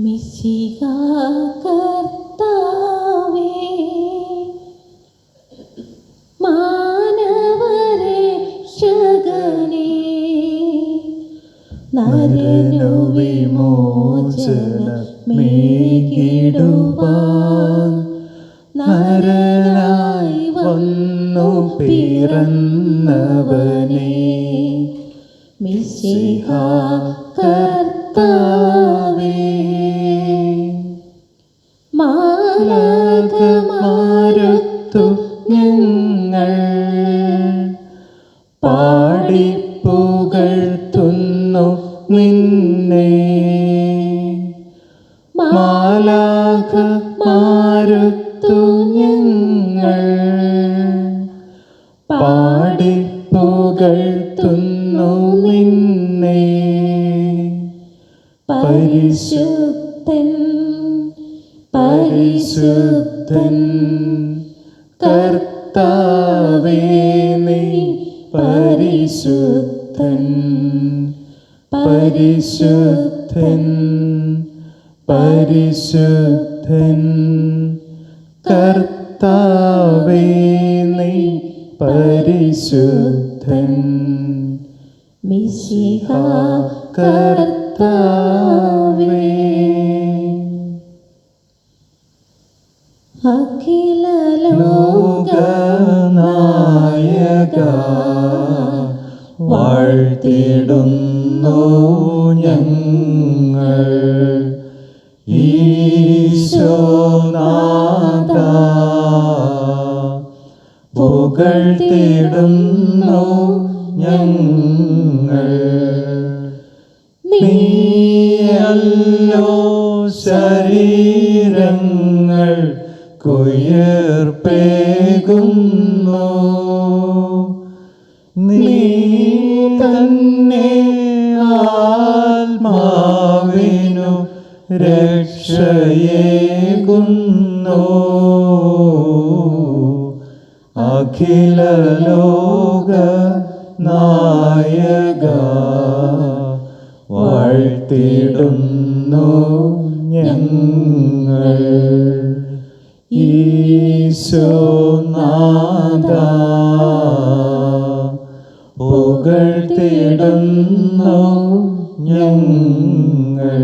മിശിഹാ കർത്താവേ, മാനവരക്ഷകനേ, നരനു വിമോചനമേകിടുവാൻ നരനായി വന്നു പിറന്നവനേ, മിശിഹാ കർത്താവേ. മാലാഖമാരുത്തു ഞങ്ങൾ പാടിപ്പുകഴ്ത്തുന്നു നിന്നെ, മാലാഖമാരുത്തു ഞങ്ങൾ പാടിപ്പുകഴ്ത്തുന്നു നിന്നെ. പരിശുദ്ധൻ പരിശുദ്ധൻ കർത്താവേ, നീ പരിശുദ്ധൻ, പരിശുദ്ധൻ പരിശുദ്ധൻ കർത്താവേ, നീ പരിശുദ്ധൻ. മിശിഹാ കർത്താവേ. അഖില ലോകനായക വാഴ്ത്തിടുന്നു ഞങ്ങൾ, ഈശോനാഥ പുകഴ്ത്തിടുന്നു ഞങ്ങൾ. നീയല്ലോ ശരീരങ്ങൾ കുയർപ്പേകുന്നു, നീ തന്നെ ആത്മാവിനു രക്ഷയേകുന്നു. അഖില ലോക നായക വാഴ്ത്തിടുന്നു ഞങ്ങൾ, ഈശോനാഥ പുകഴ്ത്തിടുന്നു ഞങ്ങൾ.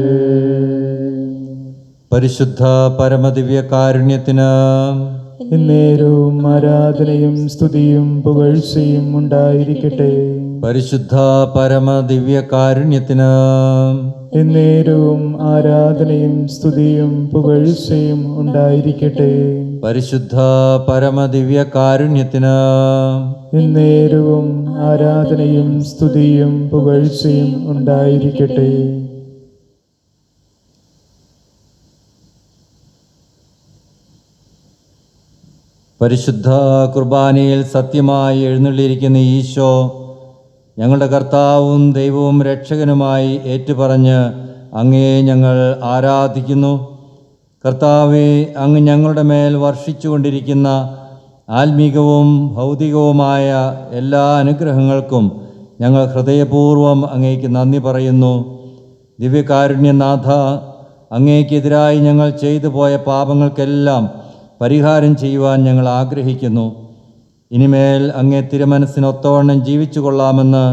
പരിശുദ്ധ പരമദിവ്യ കാരുണ്യത്തിന് എന്നേരവും ആരാധനയും സ്തുതിയും പുകഴ്ചയും ഉണ്ടായിരിക്കട്ടെ. പരിശുദ്ധ പരമദിവ്യ കാരുണ്യത്തിന് എന്നേരവും ആരാധനയും സ്തുതിയും പുകഴ്ചയും ഉണ്ടായിരിക്കട്ടെ. പരിശുദ്ധ പരമദിവ്യ കാരുണ്യത്തിന് എന്നേരവും ആരാധനയും സ്തുതിയും പുകഴ്ചയും ഉണ്ടായിരിക്കട്ടെ. പരിശുദ്ധ കുർബാനയിൽ സത്യമായി എഴുന്നള്ളിയിരിക്കുന്ന ഈശോ ഞങ്ങളുടെ കർത്താവും ദൈവവും രക്ഷകനുമായി ഏറ്റുപറഞ്ഞ് അങ്ങയെ ഞങ്ങൾ ആരാധിക്കുന്നു. കർത്താവെ, അങ്ങ് ഞങ്ങളുടെ മേൽ വർഷിച്ചുകൊണ്ടിരിക്കുന്ന ആത്മീകവും ഭൗതികവുമായ എല്ലാ അനുഗ്രഹങ്ങൾക്കും ഞങ്ങൾ ഹൃദയപൂർവ്വം അങ്ങേക്ക് നന്ദി പറയുന്നു. ദിവ്യകാരുണ്യനാഥ, അങ്ങേക്കെതിരായി ഞങ്ങൾ ചെയ്തു പോയ പാപങ്ങൾക്കെല്ലാം പരിഹാരം ചെയ്യുവാൻ ഞങ്ങൾ ആഗ്രഹിക്കുന്നു. ഇനിമേൽ അങ്ങേ തിരുമനസ്സിനൊത്തവണ്ണം ജീവിച്ചു കൊള്ളാമെന്ന്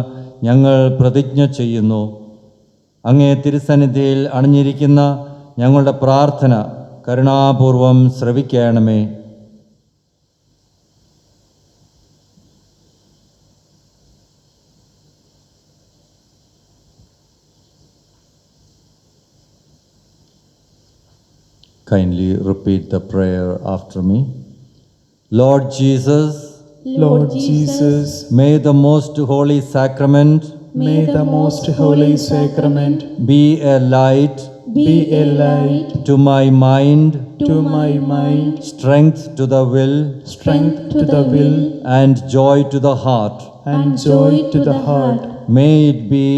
ഞങ്ങൾ പ്രതിജ്ഞ ചെയ്യുന്നു. അങ്ങേ തിരുസന്നിധിയിൽ അണിഞ്ഞിരിക്കുന്ന ഞങ്ങളുടെ പ്രാർത്ഥന കരുണാപൂർവം ശ്രവിക്കണമേ. Kindly repeat the prayer after me. Lord Jesus, Lord Jesus, may the most holy sacrament may the most holy sacrament be a light be a light to my mind, to my mind, strength to the will, strength to the will, and joy to the heart. and joy to the heart. May it be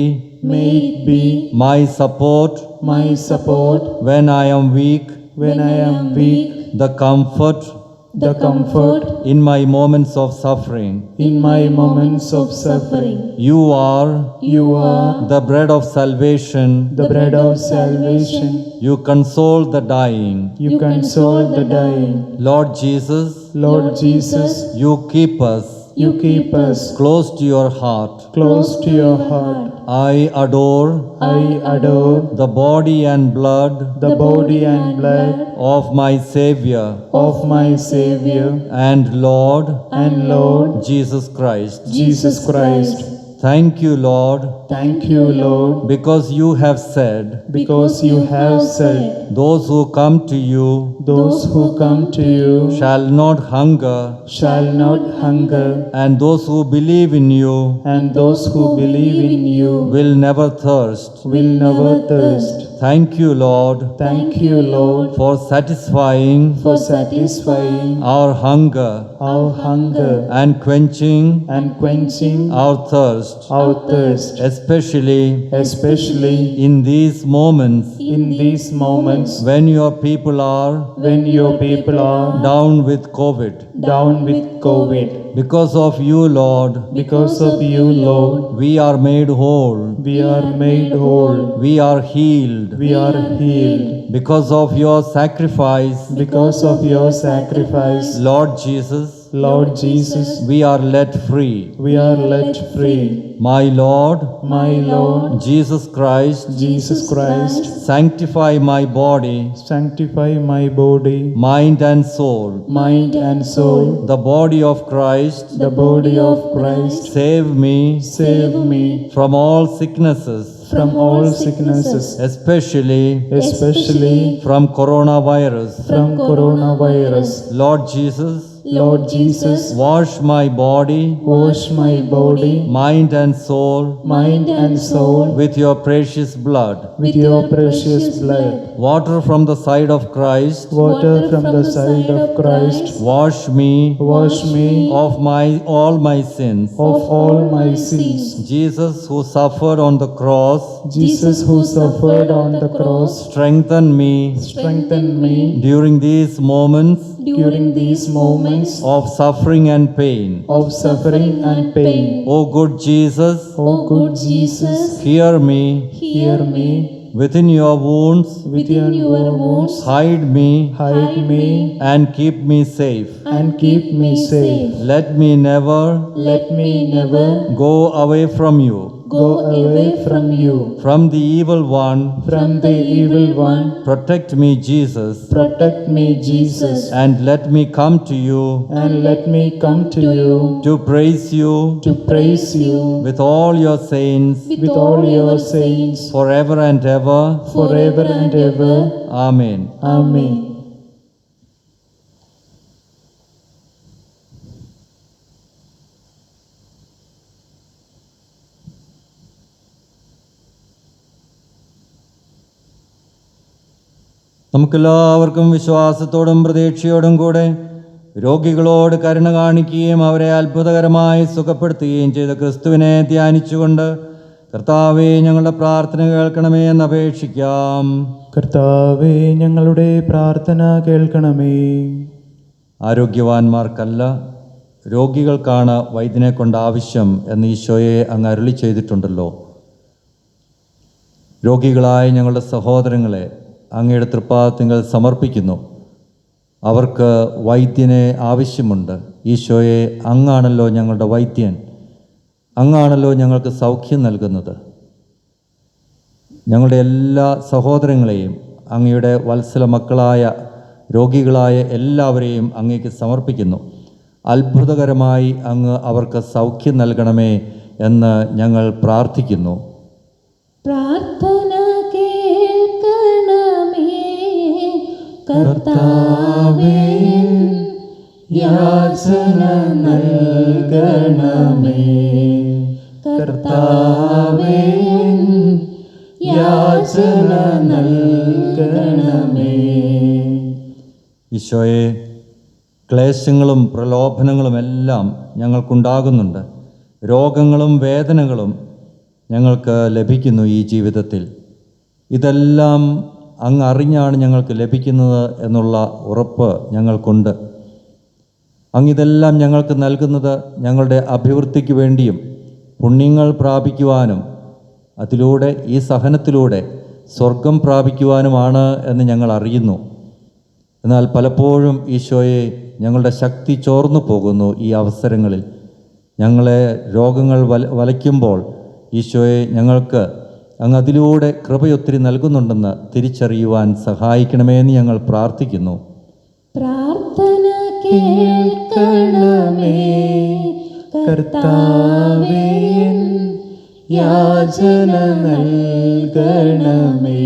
May it be my support my support when I am weak, when I am weak, the comfort the comfort in my moments of suffering. in my moments of suffering. You are You are the bread of salvation. the bread of salvation. You console the dying. You console the dying. Lord Jesus, Lord Jesus, you keep us you keep us close to your heart. close to your heart. I adore I adore the body and blood the body and blood of my Savior of my Savior and Lord and Lord Jesus Christ. Jesus Christ. Thank you, Lord, Thank you, Lord, because you have said, because you have said, those who come to you those who come to you shall not hunger, shall not hunger, and those who believe in you and those who believe in you will never thirst. will never thirst. Thank you, Lord, Thank you, Lord, for satisfying for satisfying our hunger our hunger and quenching and quenching our thirst, our thirst, especially in these moments in these moments when your people are when your people are down with COVID. down with COVID. Because of you, Lord, Because of you, Lord, we are made whole, we are made whole, we are healed. we are healed. Because of your sacrifice, Because of your sacrifice, Lord Jesus, Lord Jesus, we are let free. we are let free. My Lord, My Lord, Jesus Christ, Jesus Christ, sanctify my body, sanctify my body, mind and soul. mind and soul. The body of Christ, The body of Christ, save me save me from all sicknesses, from all sicknesses, especially especially from coronavirus. from coronavirus. Lord Jesus, Lord Jesus, wash my body, wash my body, mind and soul mind and soul with your precious blood. with your precious blood. Water from the side of Christ, Water from the side of Christ, wash me wash me of all my sins. of all my sins. Jesus, who suffered on the cross, Jesus, who suffered on the cross, strengthen me strengthen me during these moments during these moments of suffering and pain. of suffering and pain. O good Jesus, O good Jesus, hear me. hear me. Within your wounds, Within your wounds, hide me hide me and keep me safe. and keep me safe. Let me never Let me never go away from you, go away from you. from the evil one. From the evil one, Protect me, Jesus, protect me, Jesus, and let me come to you and let me come to you to praise you to praise you with all your saints with all your saints forever and ever. forever and ever. Amen. Amen. നമുക്കെല്ലാവർക്കും വിശ്വാസത്തോടും പ്രതീക്ഷയോടും കൂടെ രോഗികളോട് കരുണ കാണിക്കുകയും അവരെ അത്ഭുതകരമായി സുഖപ്പെടുത്തുകയും ചെയ്ത ക്രിസ്തുവിനെ ധ്യാനിച്ചുകൊണ്ട് കർത്താവേ, ഞങ്ങളുടെ പ്രാർത്ഥന കേൾക്കണമേ എന്ന് അപേക്ഷിക്കാം. കർത്താവേ, ഞങ്ങളുടെ പ്രാർത്ഥന കേൾക്കണമേ. ആരോഗ്യവാന്മാർക്കല്ല, രോഗികൾക്കാണ് വൈദ്യനെ കൊണ്ട് ആവശ്യം എന്ന് ഈശോയെ അങ്ങ് അരുളി ചെയ്തിട്ടുണ്ടല്ലോ. രോഗികളായ ഞങ്ങളുടെ സഹോദരങ്ങളെ അങ്ങയുടെ തൃപ്പാദത്തിങ്കൽ സമർപ്പിക്കുന്നു. അവർക്ക് വൈദ്യനെ ആവശ്യമുണ്ട്. ഈശോയെ, അങ്ങാണല്ലോ ഞങ്ങളുടെ വൈദ്യൻ, അങ്ങാണല്ലോ ഞങ്ങൾക്ക് സൗഖ്യം നൽകുന്നത്. ഞങ്ങളുടെ എല്ലാ സഹോദരങ്ങളെയും, അങ്ങയുടെ വത്സല മക്കളായ രോഗികളായ എല്ലാവരെയും അങ്ങേക്ക് സമർപ്പിക്കുന്നു. അത്ഭുതകരമായി അങ്ങ് അവർക്ക് സൗഖ്യം നൽകണമേ എന്ന് ഞങ്ങൾ പ്രാർത്ഥിക്കുന്നു. പ്രാർത്ഥന കേൾക്കണമേ കർത്താവേ, യാചന നൽകണമേ. കർത്താവേ, യാചന നൽകണമേ. ഈശോയെ, ക്ലേശങ്ങളും പ്രലോഭനങ്ങളും എല്ലാം ഞങ്ങൾക്കുണ്ടാകുന്നുണ്ട്. രോഗങ്ങളും വേദനകളും ഞങ്ങൾക്ക് ലഭിക്കുന്നു ഈ ജീവിതത്തിൽ. ഇതെല്ലാം അങ്ങ് അറിഞ്ഞാണ് ഞങ്ങൾക്ക് ലഭിക്കുന്നത് എന്നുള്ള ഉറപ്പ് ഞങ്ങൾക്കുണ്ട്. അങ്ങിതെല്ലാം ഞങ്ങൾക്ക് നൽകുന്നത് ഞങ്ങളുടെ അഭിവൃദ്ധിക്ക് വേണ്ടിയും പുണ്യങ്ങൾ പ്രാപിക്കുവാനും അതിലൂടെ ഈ സഹനത്തിലൂടെ സ്വർഗം പ്രാപിക്കുവാനുമാണ് എന്ന് ഞങ്ങൾ അറിയുന്നു. എന്നാൽ പലപ്പോഴും ഈശോയെ ഞങ്ങളുടെ ശക്തി ചോർന്നു പോകുന്നു. ഈ അവസരങ്ങളിൽ ഞങ്ങളെ രോഗങ്ങൾ വലയ്ക്കുമ്പോൾ ഈശോയെ ഞങ്ങൾക്ക് അങ്ങ് അതിലൂടെ കൃപയൊത്തിരി നൽകുന്നുണ്ടെന്ന് തിരിച്ചറിയുവാൻ സഹായിക്കണമേ എന്ന് ഞങ്ങൾ പ്രാർത്ഥിക്കുന്നു. പ്രാർത്ഥന കേൾക്കണമേ കർത്താവേ, യാചന നൽകണമേ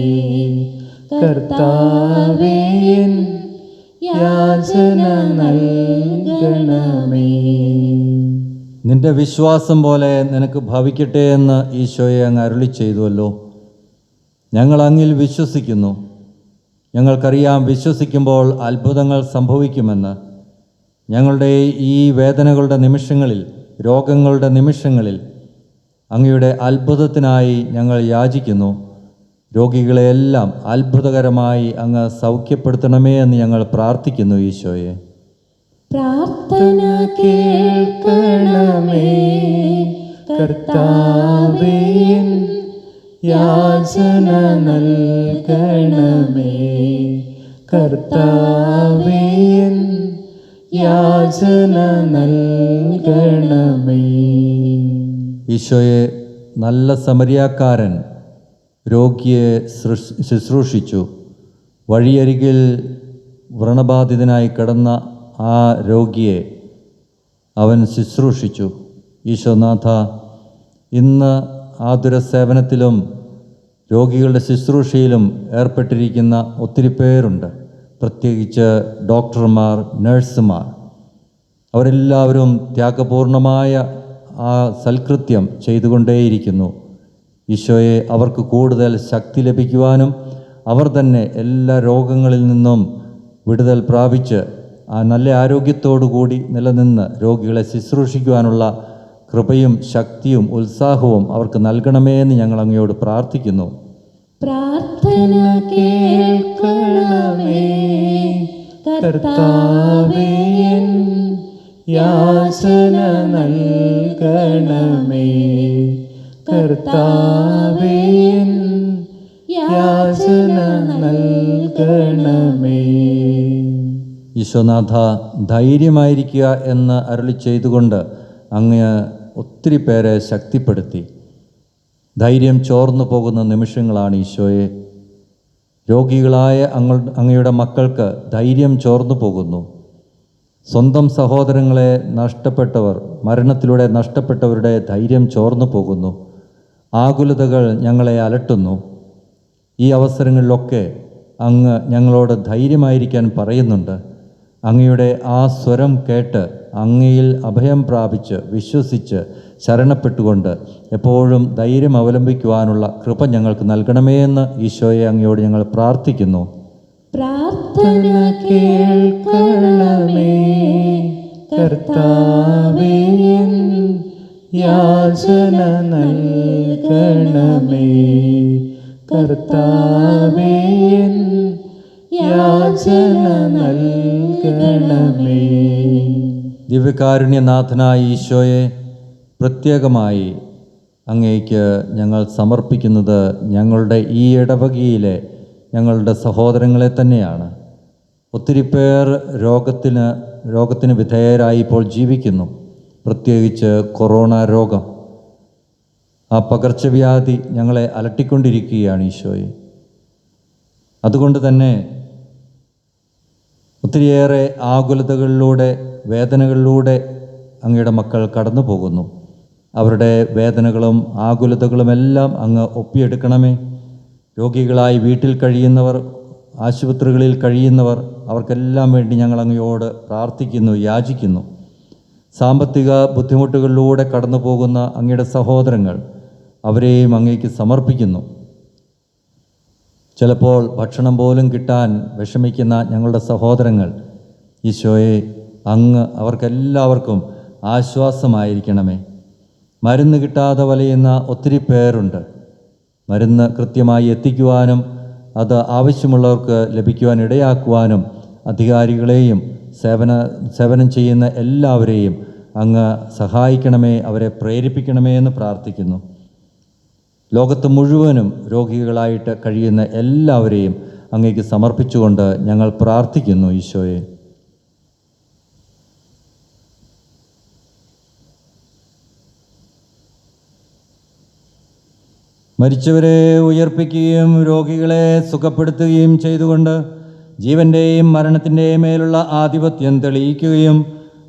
കർത്താവേ, യാചന നൽകണമേ. നിന്റെ വിശ്വാസം പോലെ നിനക്ക് ഭവിക്കട്ടെ എന്ന് ഈശോയെ അങ്ങ് അരുളി ചെയ്തുവല്ലോ. ഞങ്ങൾ അങ്ങിൽ വിശ്വസിക്കുന്നു. ഞങ്ങൾക്കറിയാം വിശ്വസിക്കുമ്പോൾ അത്ഭുതങ്ങൾ സംഭവിക്കുമെന്ന്. ഞങ്ങളുടെ ഈ വേദനകളുടെ നിമിഷങ്ങളിൽ, രോഗങ്ങളുടെ നിമിഷങ്ങളിൽ അങ്ങയുടെ അത്ഭുതത്തിനായി ഞങ്ങൾ യാചിക്കുന്നു. രോഗികളെയെല്ലാം അത്ഭുതകരമായി അങ്ങ് സൗഖ്യപ്പെടുത്തണമേ എന്ന് ഞങ്ങൾ പ്രാർത്ഥിക്കുന്നു. ഈശോയെ പ്രാർത്ഥന കേൾക്കണമേ കർത്താവേ, യാചന നൽകണമേ കർത്താവേ, യാചന നൽകണമേ. ഈശോയെ, നല്ല സമരിയാക്കാരൻ രോഗിയെ ശുശ്രൂഷിച്ചു. വഴിയരികിൽ വ്രണബാധിതനായി കിടന്ന ആ രോഗിയെ അവൻ ശുശ്രൂഷിച്ചു. ഈശോനാഥ, ഇന്ന് ആതുര സേവനത്തിലും രോഗികളുടെ ശുശ്രൂഷയിലും ഏർപ്പെട്ടിരിക്കുന്ന ഒത്തിരി പേരുണ്ട്. പ്രത്യേകിച്ച് ഡോക്ടർമാർ, നഴ്സുമാർ. അവരെല്ലാവരും ത്യാഗപൂർണമായ ആ സൽകൃത്യം ചെയ്തുകൊണ്ടേയിരിക്കുന്നു. ഈശോയെ, അവർക്ക് കൂടുതൽ ശക്തി ലഭിക്കുവാനും അവർ തന്നെ എല്ലാ രോഗങ്ങളിൽ നിന്നും വിടുതൽ പ്രാപിച്ച് ആ നല്ല ആരോഗ്യത്തോടുകൂടി നിലനിന്ന് രോഗികളെ ശുശ്രൂഷിക്കുവാനുള്ള കൃപയും ശക്തിയും ഉത്സാഹവും അവർക്ക് നൽകണമേ എന്ന് ഞങ്ങൾ അങ്ങയോട് പ്രാർത്ഥിക്കുന്നു. പ്രാർത്ഥന കേൾക്കണമേ കർത്താവേ, യാചന നൽകണമേ കർത്താവേ, യാചന നൽകണമേ. ഈശോനാഥ, ധൈര്യമായിരിക്കുക എന്ന് അരുളി ചെയ്തുകൊണ്ട് അങ്ങ് ഒത്തിരി പേരെ ശക്തിപ്പെടുത്തി. ധൈര്യം ചോർന്നു പോകുന്ന നിമിഷങ്ങളാണ് ഈശോയെ. രോഗികളായ അങ്ങയുടെ മക്കൾക്ക് ധൈര്യം ചോർന്നു പോകുന്നു. സ്വന്തം സഹോദരങ്ങളെ നഷ്ടപ്പെട്ടവർ, മരണത്തിലൂടെ നഷ്ടപ്പെട്ടവരുടെ ധൈര്യം ചോർന്നു പോകുന്നു. ആകുലതകൾ ഞങ്ങളെ അലട്ടുന്നു. ഈ അവസരങ്ങളിലൊക്കെ അങ്ങ് ഞങ്ങളോട് ധൈര്യമായിരിക്കാൻ പറയുന്നുണ്ട്. അങ്ങയുടെ ആ സ്വരം കേട്ട് അങ്ങയിൽ അഭയം പ്രാപിച്ച് വിശ്വസിച്ച് ശരണപ്പെട്ടുകൊണ്ട് എപ്പോഴും ധൈര്യം അവലംബിക്കുവാനുള്ള കൃപ ഞങ്ങൾക്ക് നൽകണമേ എന്ന് ഈശോയെ അങ്ങയോട് ഞങ്ങൾ പ്രാർത്ഥിക്കുന്നു. പ്രാർത്ഥന കേൾക്കണമേ കർത്താവേ, യാചന നൽകണമേ കർത്താവേ, യാചന നൽകണമേ. ദിവ്യകാരുണ്യനാഥനായ ഈശോയെ, പ്രത്യേകമായി അങ്ങേക്ക് ഞങ്ങൾ സമർപ്പിക്കുന്നത് ഞങ്ങളുടെ ഈ ഇടവകയിലെ ഞങ്ങളുടെ സഹോദരങ്ങളെ തന്നെയാണ്. ഒത്തിരി പേർ രോഗത്തിന് വിധേയരായി ഇപ്പോൾ ജീവിക്കുന്നു. പ്രത്യേകിച്ച് കൊറോണ രോഗം, ആ പകർച്ചവ്യാധി ഞങ്ങളെ അലട്ടിക്കൊണ്ടിരിക്കുകയാണ് ഈശോയെ. അതുകൊണ്ട് തന്നെ ഒത്തിരിയേറെ ആകുലതകളിലൂടെ, വേദനകളിലൂടെ അങ്ങയുടെ മക്കൾ കടന്നു പോകുന്നു. അവരുടെ വേദനകളും ആകുലതകളുമെല്ലാം അങ്ങ് ഒപ്പിയെടുക്കണമേ. രോഗികളായി വീട്ടിൽ കഴിയുന്നവർ, ആശുപത്രികളിൽ കഴിയുന്നവർ, അവർക്കെല്ലാം വേണ്ടി ഞങ്ങൾ അങ്ങയോട് പ്രാർത്ഥിക്കുന്നു, യാചിക്കുന്നു. സാമ്പത്തിക ബുദ്ധിമുട്ടുകളിലൂടെ കടന്നു പോകുന്ന അങ്ങയുടെ സഹോദരങ്ങൾ, അവരെയും അങ്ങേക്ക് സമർപ്പിക്കുന്നു. ചിലപ്പോൾ ഭക്ഷണം പോലും കിട്ടാൻ വിഷമിക്കുന്ന ഞങ്ങളുടെ സഹോദരങ്ങൾ, ഈശോയെ, അങ്ങ് അവർക്കെല്ലാവർക്കും ആശ്വാസമായിരിക്കണമേ. മരുന്ന് കിട്ടാതെ വലയുന്ന ഒത്തിരി പേരുണ്ട്. മരുന്ന് കൃത്യമായി എത്തിക്കുവാനും അത് ആവശ്യമുള്ളവർക്ക് ലഭിക്കുവാൻ ഇടയാക്കുവാനും അധികാരികളെയും സേവനം ചെയ്യുന്ന എല്ലാവരെയും അങ്ങ് സഹായിക്കണമേ, അവരെ പ്രേരിപ്പിക്കണമേ എന്ന് പ്രാർത്ഥിക്കുന്നു. ലോകത്ത് മുഴുവനും രോഗികളായിട്ട് കഴിയുന്ന എല്ലാവരെയും അങ്ങേക്ക് സമർപ്പിച്ചുകൊണ്ട് ഞങ്ങൾ പ്രാർത്ഥിക്കുന്നു ഈശോയെ. മരിച്ചവരെ ഉയർപ്പിക്കുകയും രോഗികളെ സുഖപ്പെടുത്തുകയും ചെയ്തുകൊണ്ട് ജീവൻ്റെയും മരണത്തിൻ്റെയും മേലുള്ള ആധിപത്യം തെളിയിക്കുകയും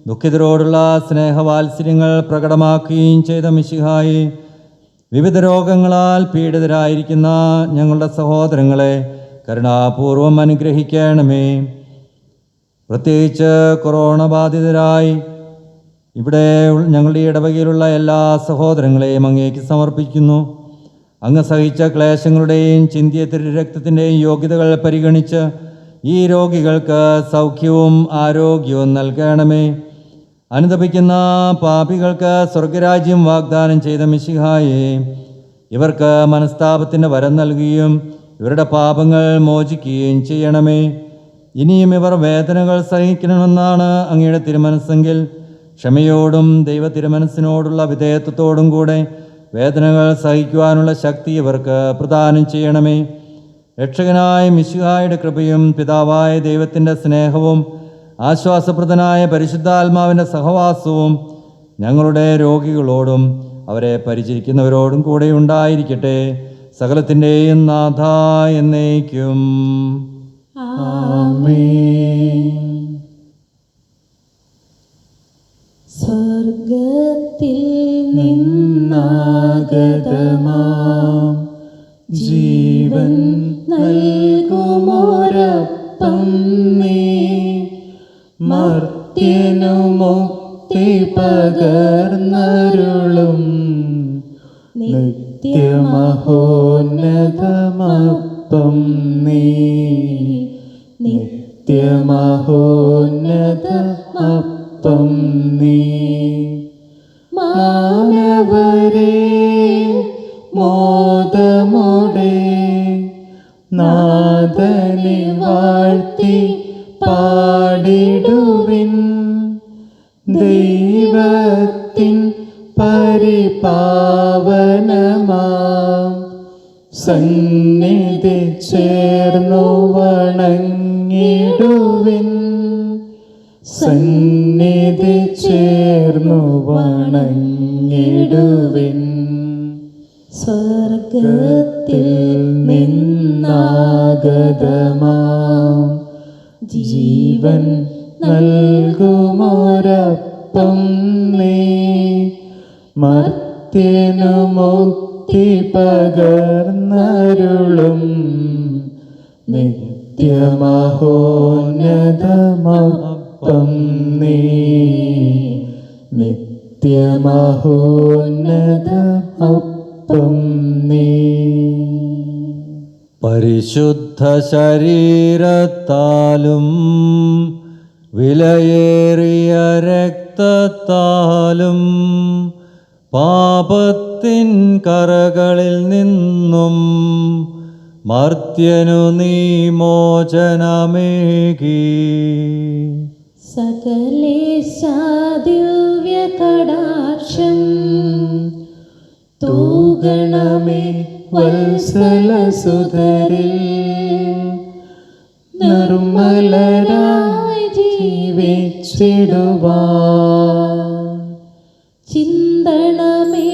ദുഃഖിതരോടുള്ള സ്നേഹവാത്സല്യങ്ങൾ പ്രകടമാക്കുകയും ചെയ്ത മിശിഹായെ, വിവിധ രോഗങ്ങളാൽ പീഡിതരായിരിക്കുന്ന ഞങ്ങളുടെ സഹോദരങ്ങളെ കരുണാപൂർവം അനുഗ്രഹിക്കണമേ. പ്രത്യേകിച്ച് കൊറോണ ബാധിതരായി ഇവിടെ ഞങ്ങളുടെ ഇടവകയിലുള്ള എല്ലാ സഹോദരങ്ങളെയും അങ്ങേക്ക് സമർപ്പിക്കുന്നു. അങ്ങ് സഹിച്ച ക്ലേശങ്ങളുടെയും ചിന്തിയ തിരുരക്തത്തിൻ്റെയും യോഗ്യതകൾ പരിഗണിച്ച് ഈ രോഗികൾക്ക് സൗഖ്യവും ആരോഗ്യവും നൽകണമേ. അനുതപിക്കുന്ന പാപികൾക്ക് സ്വർഗരാജ്യം വാഗ്ദാനം ചെയ്ത മിശിഹായെ, ഇവർക്ക് മനസ്താപത്തിൻ്റെ വരം നൽകുകയും ഇവരുടെ പാപങ്ങൾ മോചിക്കുകയും ചെയ്യണമേ. ഇനിയും ഇവർ വേദനകൾ സഹിക്കണമെന്നാണ് അങ്ങയുടെ തിരുമനസ്സെങ്കിൽ ക്ഷമയോടും ദൈവ തിരുമനസ്സിനോടുള്ള വിധേയത്വത്തോടും കൂടെ വേദനകൾ സഹിക്കുവാനുള്ള ശക്തി ഇവർക്ക് പ്രദാനം ചെയ്യണമേ. രക്ഷകനായ മിശിഹായുടെ കൃപയും പിതാവായ ദൈവത്തിൻ്റെ സ്നേഹവും ആശ്വാസപ്രദനായ പരിശുദ്ധാത്മാവിൻ്റെ സഹവാസവും ഞങ്ങളുടെ രോഗികളോടും അവരെ പരിചരിക്കുന്നവരോടും കൂടെ ഉണ്ടായിരിക്കട്ടെ. സകലത്തിൻ്റെയും നാഥ എന്നേക്കും. ആമേൻ. സ്വർഗത്തിൽ നിന്നാഗതമാം ജീവൻ നൽകുമോരപ്പം നീ, മർത്യനു മുക്തി പകർന്നരുളും നിത്യമഹോന്നതമപ്പം നീ, നിത്യമഹോന്നതമപ്പം നീ. മാനവരേ മോദമോടെ നാഥനെ വാഴ്ത്തി പാടിടുവിൻ. ദൈവത്തിൻ പരിപാവനമാം സന്നിധി ചേർന്നു വണങ്ങിടുവിൻ. സന്നിധി ചേർന്നു വണങ്ങിടുവിൻ. സ്വർഗത്തിൽ നിന്നാഗതമാം ജീവൻ നൽകുമോരപ്പം നീ, മർത്യനു മുക്തി പകർന്നരുളും നിത്യമഹോന്നതമപ്പം നീ, നിത്യമഹോന്നതമപ്പം നീ. പരിശുദ്ധ ശരീരത്താലും വിലയേറിയ രക്തത്താലും പാപത്തിൻ കറകളിൽ നിന്നും മർത്യനു നീ മോചനമേകി. സകലേശാ ദിവ്യ കടാക്ഷം തൂഗണമേ വത്സലസുധരിൽ, നിർമ്മലരായി ജീവിച്ചിടുവാൻ ചിന്തണമേ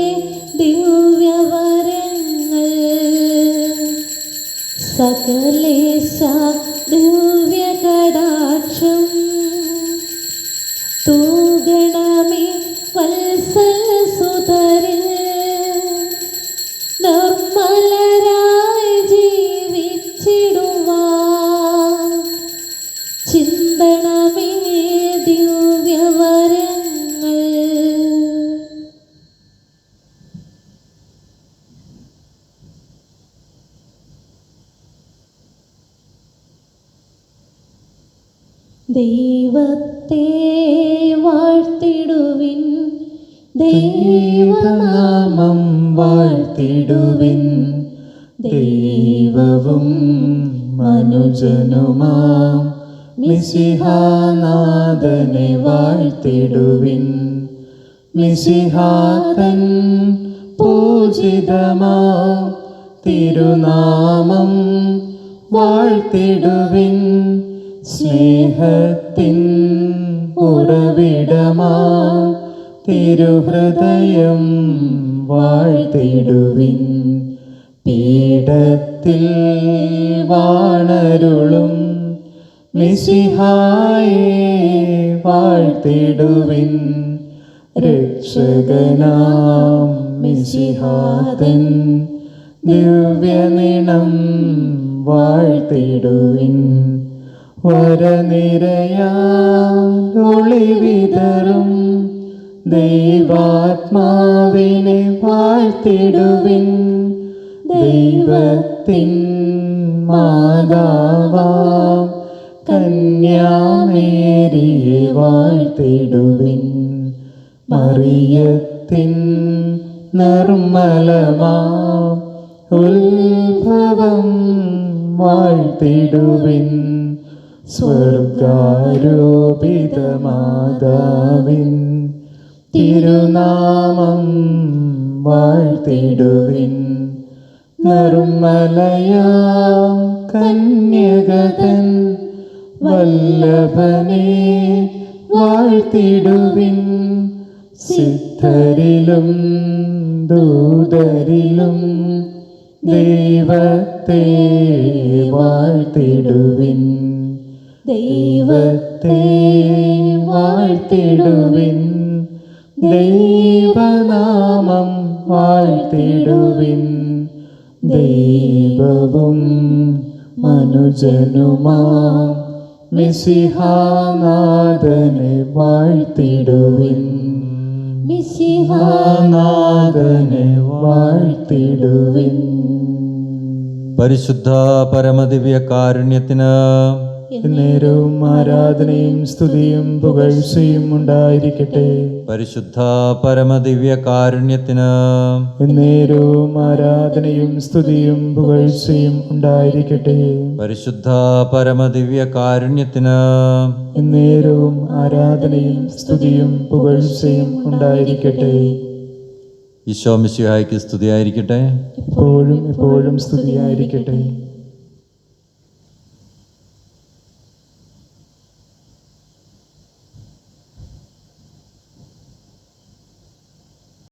ദിവ്യവരങ്ങൾ. സകലേശ ദിവ്യ കടാക്ഷം തൂഗണമേ വത്സലസുധരിൽ, നിർമ്മലരായി ജീവിച്ചിടുവാൻ ചിന്തണമേ ദിവ്യവരങ്ങൾ. ദൈവത്തെ വാഴ്ത്തിടുവിൻ, ദൈവനാമം വാഴ്ത്തിടുവിൻ. ദൈവവും മനുജനുമാം മിശിഹാനാഥനെ വാഴ്ത്തിടുവിൻ. മിശിഹാതൻ പൂജിതമാ തിരുനാമം വാഴ്ത്തിടുവിൻ. സ്നേഹത്തിൻ ഉറവിടമാ തിരുഹൃദയം വാഴ്ത്തിടുവിൻ. പീഠത്തിൽ വാണരുളും മിശിഹായെ വാഴ്ത്തിടുവിൻ. രക്ഷകനാം മിശിഹാതൻ ദിവ്യനിണം വാഴ്ത്തിടുവിൻ. വരനിരയാൽ ഒളിവിതറും ദൈവാത്മാവിനെ വാഴ്ത്തിടുവിൻ. ദൈവത്തിൻ മാതാവാം കന്യാമേരിയെ വാഴ്ത്തിടുവിൻ. മറിയത്തിൻ നിർമ്മലമാം ഉത്ഭവം വാഴ്ത്തിടുവിൻ. സ്വർഗാരോപിത മാതാവിൻ തിരുനാമം വാഴ്ത്തിടുവിൻ. നിർമ്മലയാം കന്യകതൻ വല്ലഭനെ വാഴ്ത്തിടുവിൻ. സിദ്ധരിലും ദൂതരിലും ദൈവത്തെ വാഴ്ത്തിടുവിൻ. ദൈവത്തെ വാഴ്ത്തിടുവിൻ. ദൈവനാമം വാഴ്ത്തിടുവിൻ. ദൈവവും മനുജനുമാം മിശിഹാനാഥനെ വാഴ്ത്തിടുവിൻ. മിശിഹാനാഥനെ വാഴ്ത്തിടുവിൻ. പരിശുദ്ധ പരമദിവ്യ കാരുണ്യത്തിന് നേരവും ആരാധനയും സ്തുതിയും പുകഴ്ചയും ഉണ്ടായിരിക്കട്ടെ. പരിശുദ്ധ പരമദിവ്യ കാരുണ്യത്തിന് നേരവും ആരാധനയും സ്തുതിയും പുകഴ്ചയും ഉണ്ടായിരിക്കട്ടെ. പരിശുദ്ധ പരമദിവ്യ കാരുണ്യത്തിന് നേരവും ആരാധനയും സ്തുതിയും പുകഴ്ചയും ഉണ്ടായിരിക്കട്ടെ. ഈശോ മിശിഹായ്ക്ക് സ്തുതിയായിരിക്കട്ടെ. എപ്പോഴും എപ്പോഴും സ്തുതിയായിരിക്കട്ടെ.